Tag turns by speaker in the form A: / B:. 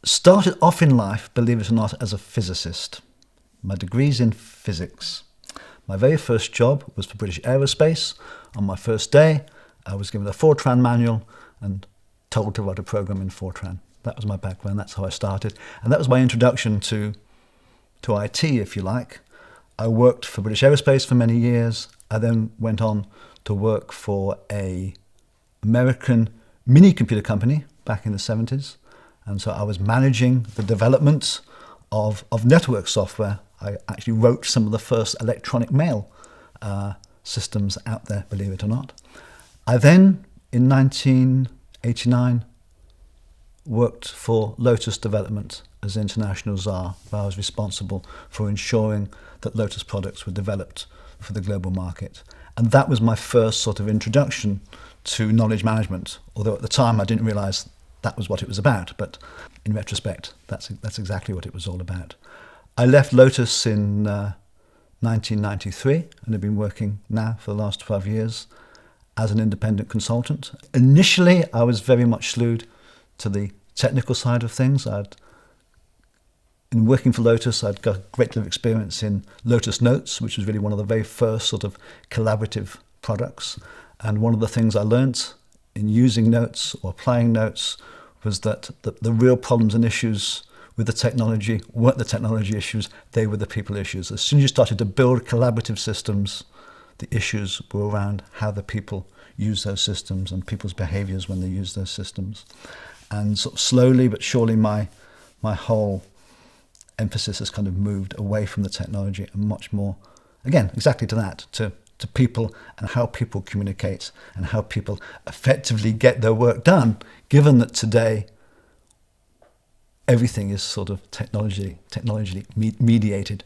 A: started off in life, believe it or not, as a physicist. My degree's in physics. My very first job was for British Aerospace. On my first day, I was given a Fortran manual and told to write a program in Fortran. That was my background, that's how I started. And that was my introduction to IT, if you like. I worked for British Aerospace for many years. I then went on to work for an American mini computer company back in the 70s. And so I was managing the development of network software. I actually wrote some of the first electronic mail systems out there, believe it or not. I then, in 1989, worked for Lotus Development as international czar, where I was responsible for ensuring that Lotus products were developed for the global market. And that was my first sort of introduction to knowledge management, although at the time I didn't realize that was what it was about. But in retrospect, that's exactly what it was all about. I left Lotus in 1993 and have been working now for the last 12 years as an independent consultant. Initially, I was very much slewed to the technical side of things. In working for Lotus, I'd got a great deal of experience in Lotus Notes, which was really one of the very first sort of collaborative products. And one of the things I learnt in using Notes or applying Notes was that the real problems and issues with the technology weren't the technology issues, they were the people issues. As soon as you started to build collaborative systems, the issues were around how the people use those systems and people's behaviors when they use those systems. And sort of slowly but surely my whole emphasis has kind of moved away from the technology and much more, again, exactly to that, to people and how people communicate and how people effectively get their work done, given that today everything is sort of technology mediated.